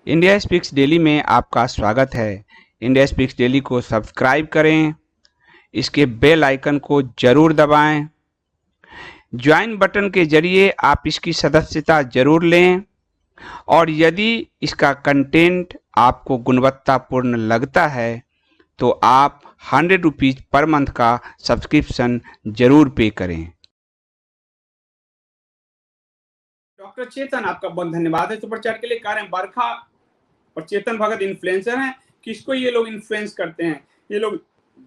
India speaks daily में आपका स्वागत है। इंडिया स्पीक्स डेली को सब्सक्राइब करें, इसके बेल आइकन को जरूर दबाएं। ज्वाइन बटन के जरिए आप इसकी सदस्यता जरूर लें और यदि इसका कंटेंट आपको गुणवत्तापूर्ण लगता है तो आप 100 रुपीज़ पर मंथ का सब्सक्रिप्शन जरूर पे करें। डॉक्टर चेतन, आपका बहुत धन्यवाद है सुपर चैट के लिए। कारण बरखा और चेतन भगत इन्फ्लुएंसर हैं। किसको ये लोग इन्फ्लुएंस करते हैं? ये लोग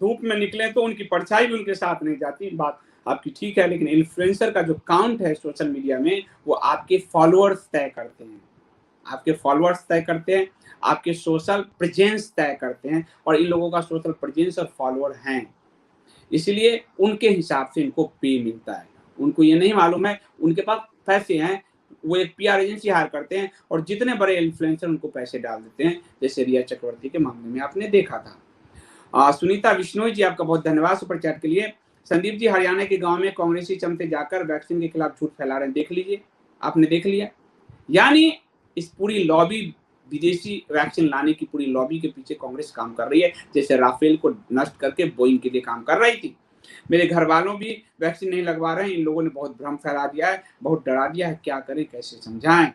धूप में निकले तो उनकी परछाई भी उनके साथ नहीं जाती। बात आपकी ठीक है, लेकिन इन्फ्लुएंसर का जो काउंट है सोशल मीडिया में वो आपके फॉलोअर्स तय करते हैं। आपके फॉलोअर्स तय करते हैं, आपके सोशल प्रेजेंस तय करते हैं, और इन लोगों का सोशल प्रेजेंस और फॉलोअर हैं, इसलिए उनके हिसाब से इनको पे मिलता है। उनको ये नहीं मालूम है, उनके पास पैसे हैं, वो एक पीआर एजेंसी हायर करते हैं और जितने बड़े इन्फ्लुएंसर उनको पैसे डाल देते हैं, जैसे रिया चक्रवर्ती के मामले में आपने देखा था। सुनीता विश्नोई जी, आपका बहुत धन्यवाद सुपर चैट के लिए। संदीप जी, हरियाणा के गांव में कांग्रेसी चमचे जाकर वैक्सीन के खिलाफ झूठ फैला रहे हैं, देख लीजिए, आपने देख लिया। यानी इस पूरी लॉबी, विदेशी वैक्सीन लाने की पूरी लॉबी के पीछे कांग्रेस काम कर रही है, जैसे राफेल को नष्ट करके बोइंग के लिए काम कर रही थी। मेरे घर वालों भी वैक्सीन नहीं लगवा रहे हैं, इन लोगों ने बहुत भ्रम फैला दिया है, बहुत डरा दिया है, क्या करें, कैसे समझाएं?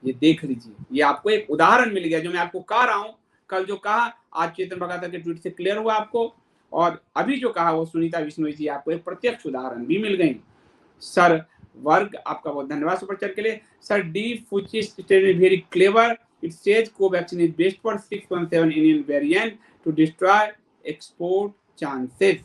ये देख लीजिए, ये आपको एक उदाहरण मिल गया जो मैं आपको कह रहा हूं। कल जो कहा, आज चेतन भगत के ट्वीट से क्लियर हुआ आपको, और अभी जो कहा वो सुनीता विश्नोई जी, आपको एक प्रत्यक्ष उदाहरण भी मिल गई। सर वर्ग, आपका बहुत धन्यवाद सुपर चैट के लिए। Sir D Fauci very clever, it says Covaxin is best for 6.7 Indian variant to destroy export chances.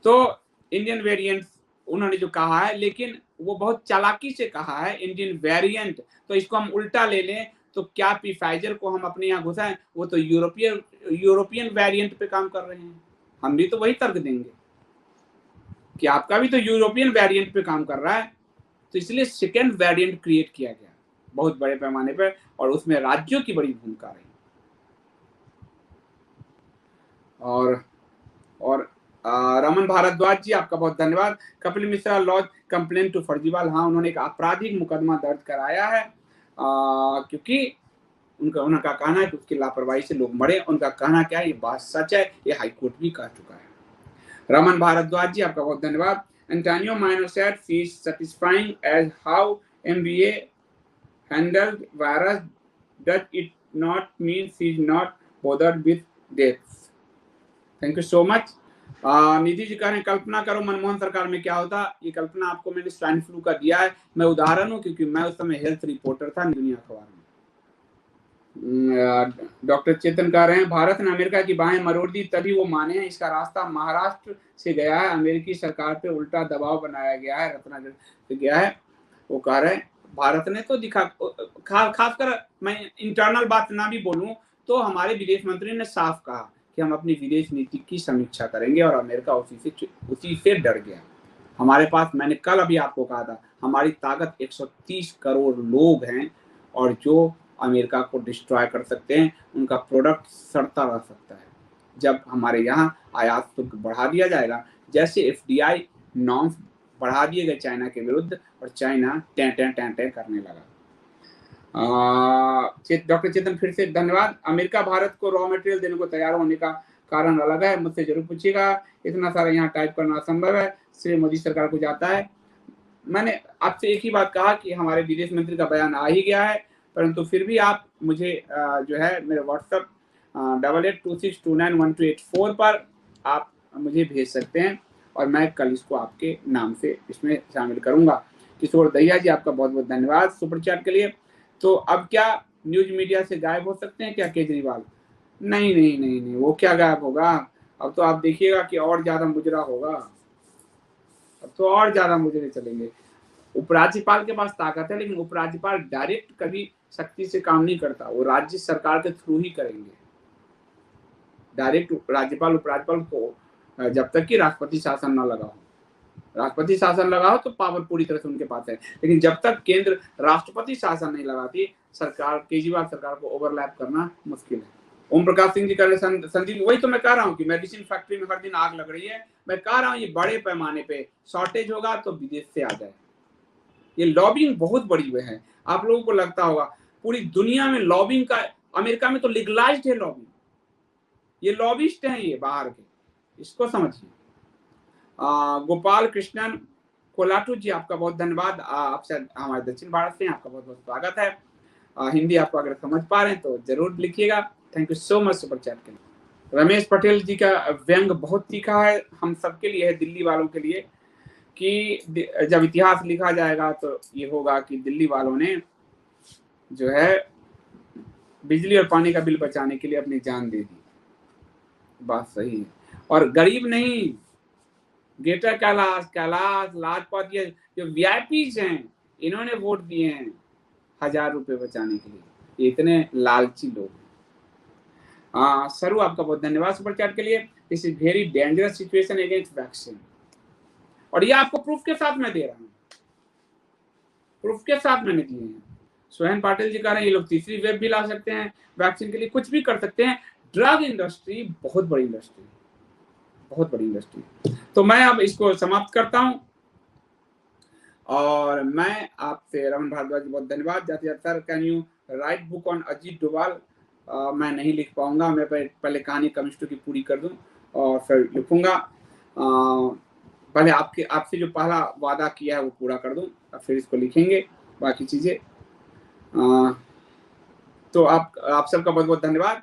तो इंडियन वेरिएंट उन्होंने जो कहा है, लेकिन वो बहुत चालाकी से कहा है इंडियन वेरिएंट, तो इसको हम उल्टा ले लें तो क्या फाइजर को हम अपने यहाँ घुसाएं? वो तो यूरोपियन वेरिएंट पे काम कर रहे हैं। हम भी तो वही तर्क देंगे कि आपका भी तो यूरोपियन वेरिएंट पे काम कर रहा है, तो इसलिए सेकेंड वेरिएंट क्रिएट किया गया बहुत बड़े पैमाने पर, और उसमें राज्यों की बड़ी भूमिका रही। और रमन भारद्वाज जी, आपका बहुत धन्यवाद। Kapil Mishra lodges complaint to Farziwal, हाँ, उन्होंने एक आपराधिक मुकदमा दर्ज कराया है, क्योंकि उनका कहना है कि उसकी लापरवाही से लोग मरे। उनका कहना क्या है, ये बात सच है, ये हाईकोर्ट भी कह चुका है। रमन भारद्वाज जी, आपका बहुत धन्यवाद। Antonio Maino said fees satisfying as how MBA handled virus, does it not mean she is not bothered with deaths. Thank you so much. Nidhi ji कह रहे हैं, कल्पना करो मनमोहन सरकार में क्या होता। ये कल्पना आपको मैंने स्वाइन फ्लू का दिया है, मैं उदाहरण हूं, क्योंकि मैं उस समय हेल्थ रिपोर्टर था दुनिया अखबार में। डॉक्टर चेतन कह रहे हैं, भारत ने अमेरिका की बाहें मरोड़ दी तभी वो माने हैं, इसका रास्ता महाराष्ट्र से गया है, अमेरिकी सरकार पे उल्टा दबाव बनाया गया है, रत्नागिरी से गया है। वो कह रहे हैं भारत ने तो दिखा, खासकर मैं इंटरनल बात ना भी बोलूं तो हमारे विदेश मंत्री ने साफ कहा कि हम अपनी विदेश नीति की समीक्षा करेंगे, और अमेरिका उसी से डर गया। हमारे पास, मैंने कल अभी आपको कहा था, हमारी ताकत 130 करोड़ लोग हैं, और जो अमेरिका को डिस्ट्रॉय कर सकते हैं, उनका प्रोडक्ट सड़ता रह सकता है। जब हमारे यहाँ आयात शुल्क बढ़ा दिया जाएगा, जैसे एफडीआई नॉर्म्स बढ़ा दिए गए चाइना के विरुद्ध, और चाइना टें करने लगा। डॉक्टर चेतन फिर से धन्यवाद। अमेरिका भारत को रॉ मटेरियल देने को तैयार होने का कारण अलग है, मुझसे जरूर पूछिएगा, इतना सारा यहाँ टाइप करना असंभव है, श्रेय मोदी सरकार को जाता है। मैंने आपसे एक ही बात कहा कि हमारे विदेश मंत्री का बयान आ ही गया है, परंतु फिर भी आप मुझे जो है मेरे व्हाट्सएप 8826291284 पर आप मुझे भेज सकते हैं, और मैं कल इसको आपके नाम से इसमें शामिल करूंगा। किशोर दहिया जी, आपका बहुत बहुत धन्यवाद सुपर चैट के लिए। तो अब क्या न्यूज मीडिया से गायब हो सकते हैं क्या केजरीवाल? नहीं नहीं नहीं नहीं, वो क्या गायब होगा। अब तो आप देखिएगा कि और ज्यादा मुजरा होगा, अब तो और ज्यादा मुजरे चलेंगे। उपराज्यपाल के पास ताकत है, लेकिन उपराज्यपाल डायरेक्ट कभी शक्ति से काम नहीं करता, वो राज्य सरकार के थ्रू ही करेंगे। डायरेक्ट राज्यपाल उपराज्यपाल को जब तक कि राष्ट्रपति शासन न लगा हो, राष्ट्रपति शासन लगा हो तो पावर पूरी तरह से उनके पास है, लेकिन जब तक केंद्र राष्ट्रपति शासन नहीं लगाती, सरकार, केजरीवाल सरकार को ओवरलैप करना मुश्किल है। ओम प्रकाश सिंह जी कह रहे, संदीप, वही तो मैं कह रहा हूँ कि मेडिसिन फैक्ट्री में हर दिन आग लग रही है। मैं कह रहा हूँ ये बड़े पैमाने पे शॉर्टेज होगा तो विदेश से आ जाए। ये लॉबिंग बहुत बड़ी है। आप लोगों को लगता होगा पूरी दुनिया में लॉबिंग का, अमेरिका में तो लीगलाइज्ड है लॉबिंग, ये लॉबिस्ट हैं ये बाहर के, इसको समझिए। गोपाल कृष्णन कोलाटू जी, आपका बहुत धन्यवाद, आपसे हमारे दक्षिण भारत से, आपका बहुत बहुत स्वागत है। हिंदी आपको अगर समझ पा रहे हैं तो जरूर लिखिएगा। Thank you so much super chat के लिए। रमेश पटेल जी का व्यंग बहुत तीखा है, हम सबके लिए है, दिल्ली वालों के लिए, कि जब इतिहास लिखा जाएगा तो ये होगा कि दिल्ली वालों ने जो है बिजली और पानी का बिल बचाने के लिए अपनी जान दे दी। बात सही है, और गरीब नहीं, गेटा कैलाश लाजपत, ये जो वीआईपीज हैं, इन्होंने वोट दिए हैं 1000 रुपए बचाने के लिए, ये इतने लालची लोग। सरू, आपका बहुत धन्यवाद सुपर चैट के लिए। This is very dangerous situation against vaccine, और ये आपको प्रूफ के साथ मैं दे रहा हूँ, प्रूफ के साथ मैंने दिए हैं। सोहन पाटिल जी कह रहे हैं ये लोग तीसरी वेब भी ला सकते हैं, वैक्सीन के लिए कुछ भी कर सकते हैं। ड्रग इंडस्ट्री बहुत बड़ी इंडस्ट्री, बहुत बड़ी इंडस्ट्री। तो मैं अब इसको समाप्त करता हूं, और मैं आपसे रमन भारद्वाज जी बहुत धन्यवाद। जाते जाते sir, can you right book on Ajit Doval? मैं नहीं लिख पाऊंगा, मैं पहले कहानी कम्युनिस्टों की पूरी कर दूं और फिर लिखूंगा। पहले आपसे जो पहला वादा किया है वो पूरा कर दूं, फिर इसको लिखेंगे बाकी चीजें। तो आप सबका बहुत बहुत धन्यवाद।